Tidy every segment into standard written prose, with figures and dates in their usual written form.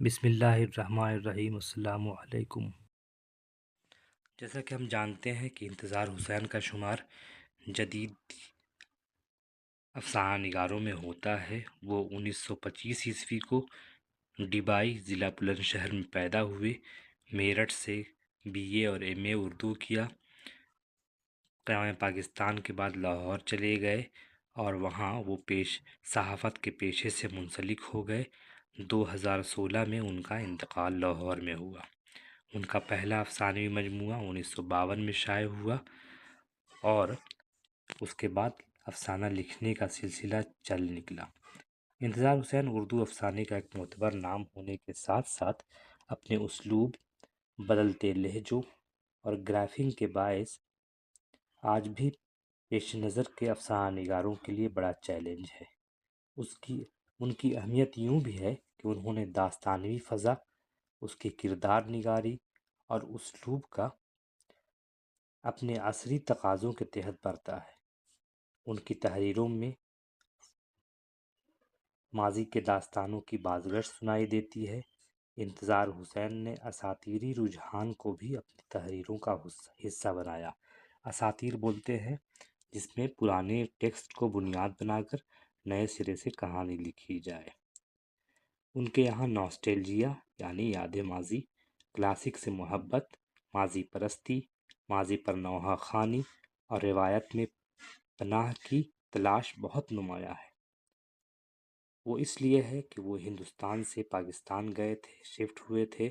بسم اللہ الرحمن الرحیم۔ السلام علیکم۔ جیسا کہ ہم جانتے ہیں کہ انتظار حسین کا شمار جدید افسانہ نگاروں میں ہوتا ہے۔ وہ 1925 کو ڈبائی ضلع بلند شہر میں پیدا ہوئے۔ میرٹھ سے BA اور MA اردو کیا۔ قیام پاکستان کے بعد لاہور چلے گئے اور وہاں وہ صحافت کے پیشے سے منسلک ہو گئے۔ 2016 میں ان کا انتقال لاہور میں ہوا۔ ان کا پہلا افسانوی مجموعہ 1952 میں شائع ہوا اور اس کے بعد افسانہ لکھنے کا سلسلہ چل نکلا۔ انتظار حسین اردو افسانے کا ایک معتبر نام ہونے کے ساتھ ساتھ اپنے اسلوب، بدلتے لہجوں اور گرافنگ کے باعث آج بھی پیش نظر کے افسانہ نگاروں کے لیے بڑا چیلنج ہے۔ ان کی اہمیت یوں بھی ہے کہ انہوں نے داستانوی فضا، اس کی کردار نگاری اور اسلوب کا اپنے عصری تقاضوں کے تحت برتا ہے۔ ان کی تحریروں میں ماضی کے داستانوں کی بازگشت سنائی دیتی ہے۔ انتظار حسین نے اساطیری رجحان کو بھی اپنی تحریروں کا حصہ بنایا۔ اساطیر بولتے ہیں جس میں پرانے ٹیکسٹ کو بنیاد بنا کر نئے سرے سے کہانی لکھی جائے۔ ان کے یہاں ناسٹیلجیا یعنی یاد ماضی، کلاسک سے محبت، ماضی پرستی، ماضی پر نوحہ خوانی اور روایت میں پناہ کی تلاش بہت نمایاں ہے۔ وہ اس لیے ہے کہ وہ ہندوستان سے پاکستان گئے تھے، شفٹ ہوئے تھے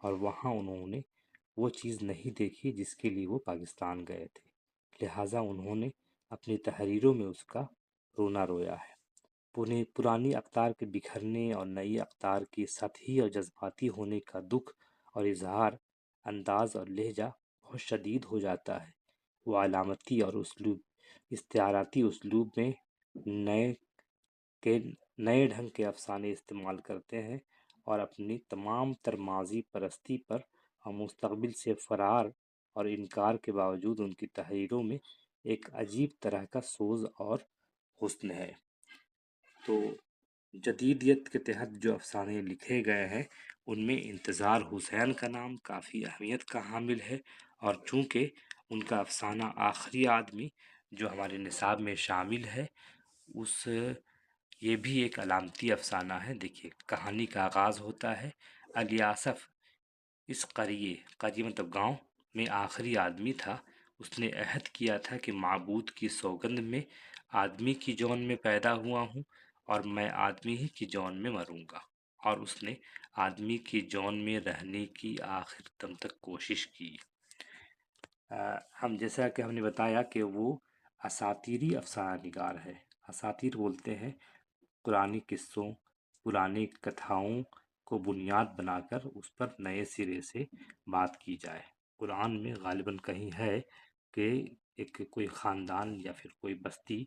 اور وہاں انہوں نے وہ چیز نہیں دیکھی جس کے لیے وہ پاکستان گئے تھے، لہٰذا انہوں نے اپنی تحریروں میں اس کا رونا رویا ہے۔ پرانی اقدار کے بکھرنے اور نئی اقدار کی سطحی اور جذباتی ہونے کا دکھ اور اظہار انداز اور لہجہ بہت شدید ہو جاتا ہے۔ وہ علامتی اور استعاراتی اسلوب میں نئے ڈھنگ کے افسانے استعمال کرتے ہیں اور اپنی تمام تر ماضی پرستی پر اور مستقبل سے فرار اور انکار کے باوجود ان کی تحریروں میں ایک عجیب طرح کا سوز اور حسن ہے۔ تو جدیدیت کے تحت جو افسانے لکھے گئے ہیں ان میں انتظار حسین کا نام کافی اہمیت کا حامل ہے، اور چونکہ ان کا افسانہ آخری آدمی جو ہمارے نصاب میں شامل ہے یہ بھی ایک علامتی افسانہ ہے۔ دیکھیے کہانی کا آغاز ہوتا ہے، الیاسف اس قریے مطلب گاؤں میں آخری آدمی تھا۔ اس نے عہد کیا تھا کہ معبود کی سوگند میں آدمی کی جون میں پیدا ہوا ہوں اور میں آدمی ہی کی جون میں مروں گا، اور اس نے آدمی کی جون میں رہنے کی آخر دم تک کوشش کی۔ جیسا کہ ہم نے بتایا کہ وہ اساطیری افسانہ نگار ہے۔ اساطیر بولتے ہیں پرانی قصوں، پرانی کتھاؤں کو بنیاد بنا کر اس پر نئے سرے سے بات کی جائے۔ قرآن میں غالباً کہیں ہے کہ کوئی خاندان یا پھر کوئی بستی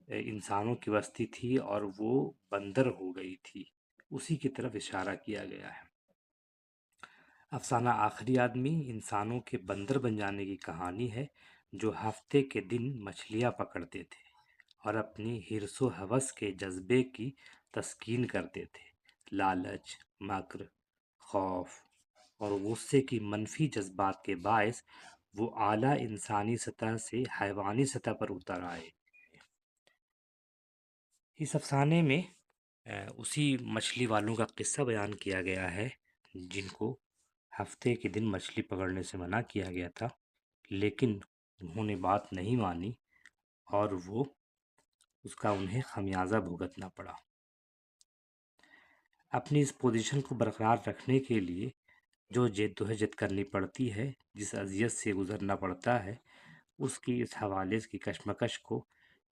انسانوں کی بستی تھی اور وہ بندر ہو گئی تھی، اسی کی طرف اشارہ کیا گیا ہے۔ افسانہ آخری آدمی انسانوں کے بندر بن جانے کی کہانی ہے، جو ہفتے کے دن مچھلیاں پکڑتے تھے اور اپنی حرص و ہوس کے جذبے کی تسکین کرتے تھے۔ لالچ، مکر، خوف اور غصے کی منفی جذبات کے باعث وہ اعلیٰ انسانی سطح سے حیوانی سطح پر اتر آئے۔ اس افسانے میں اسی مچھلی والوں کا قصہ بیان کیا گیا ہے جن کو ہفتے کے دن مچھلی پکڑنے سے منع کیا گیا تھا، لیکن انہوں نے بات نہیں مانی اور اس کا انہیں خمیازہ بھگتنا پڑا۔ اپنی اس پوزیشن کو برقرار رکھنے کے لیے جو جدوجہد کرنی پڑتی ہے، جس اذیت سے گزرنا پڑتا ہے، اس کی اس حوالے کی کشمکش کو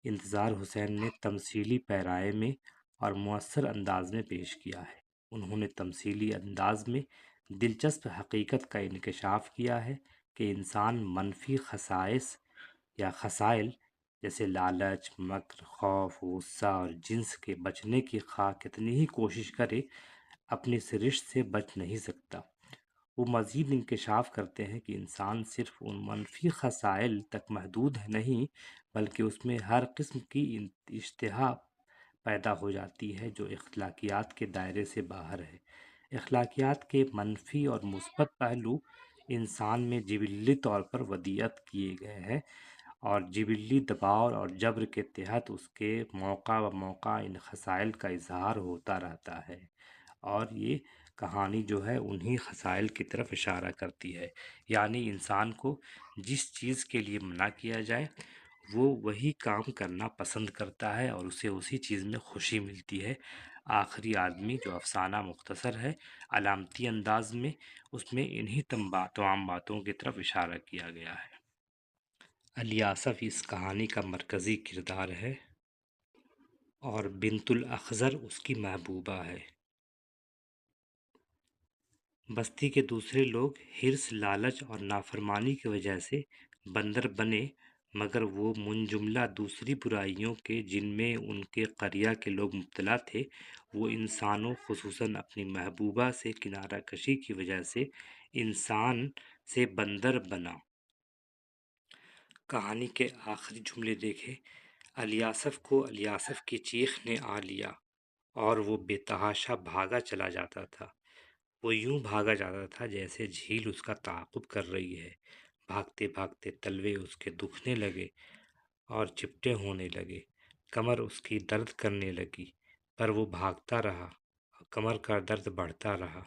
انتظار حسین نے تمثیلی پیرائے میں اور مؤثر انداز میں پیش کیا ہے۔ انہوں نے تمثیلی انداز میں دلچسپ حقیقت کا انکشاف کیا ہے کہ انسان منفی خصائص یا خصائل جیسے لالچ، مکر، خوف، غصہ اور جنس کے بچنے کی خواہ کتنی ہی کوشش کرے، اپنی سرشت سے بچ نہیں سکتا۔ وہ مزید انکشاف کرتے ہیں کہ انسان صرف ان منفی خصائل تک محدود نہیں، بلکہ اس میں ہر قسم کی اشتہا پیدا ہو جاتی ہے جو اخلاقیات کے دائرے سے باہر ہے۔ اخلاقیات کے منفی اور مثبت پہلو انسان میں جبلی طور پر ودیعت کیے گئے ہیں، اور جبلی دباؤ اور جبر کے تحت اس کے موقع موقع ان خصائل کا اظہار ہوتا رہتا ہے، اور یہ کہانی جو ہے انہی خصائل کی طرف اشارہ کرتی ہے۔ یعنی انسان کو جس چیز کے لیے منع کیا جائے وہ وہی کام کرنا پسند کرتا ہے، اور اسے اسی چیز میں خوشی ملتی ہے۔ آخری آدمی جو افسانہ مختصر ہے علامتی انداز میں، اس میں انہی تمام باتوں کی طرف اشارہ کیا گیا ہے۔ الیاسف اس کہانی کا مرکزی کردار ہے، اور بنت الاخضر اس کی محبوبہ ہے۔ بستی کے دوسرے لوگ حرص، لالچ اور نافرمانی کی وجہ سے بندر بنے، مگر وہ منجملہ دوسری برائیوں کے جن میں ان کے قریہ کے لوگ مبتلا تھے، وہ انسانوں خصوصاً اپنی محبوبہ سے کنارہ کشی کی وجہ سے انسان سے بندر بنا۔ کہانی کے آخری جملے دیکھیں: الیاسف کو الیاسف کی چیخ نے آ لیا، اور وہ بے تحاشا بھاگا چلا جاتا تھا۔ وہ یوں بھاگا جاتا تھا جیسے جھیل اس کا تعاقب کر رہی ہے۔ بھاگتے بھاگتے تلوے اس کے دکھنے لگے اور چپٹے ہونے لگے، کمر اس کی درد کرنے لگی، پر وہ بھاگتا رہا، کمر کا درد بڑھتا رہا،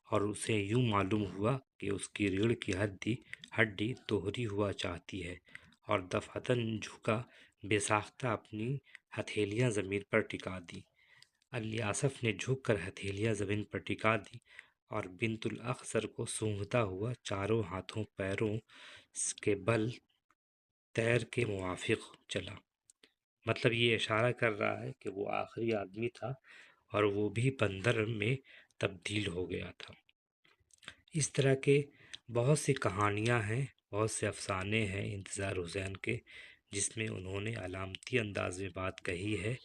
اور اسے یوں معلوم ہوا کہ اس کی ریڑھ کی ہڈی دوہری ہوا چاہتی ہے، اور دفعتاً جھکا بے ساختہ اپنی ہتھیلیاں زمین پر ٹکا دی۔ الیاسف نے جھک کر ہتھیلیاں زمین پر ٹکا دی، اور بنت الاخضر کو سونگھتا ہوا چاروں ہاتھوں پیروں کے بل تیر کے موافق چلا۔ مطلب یہ اشارہ کر رہا ہے کہ وہ آخری آدمی تھا، اور وہ بھی بندر میں تبدیل ہو گیا تھا۔ اس طرح کے بہت سی کہانیاں ہیں، بہت سے افسانے ہیں انتظار حسین کے، جس میں انہوں نے علامتی انداز میں بات کہی ہے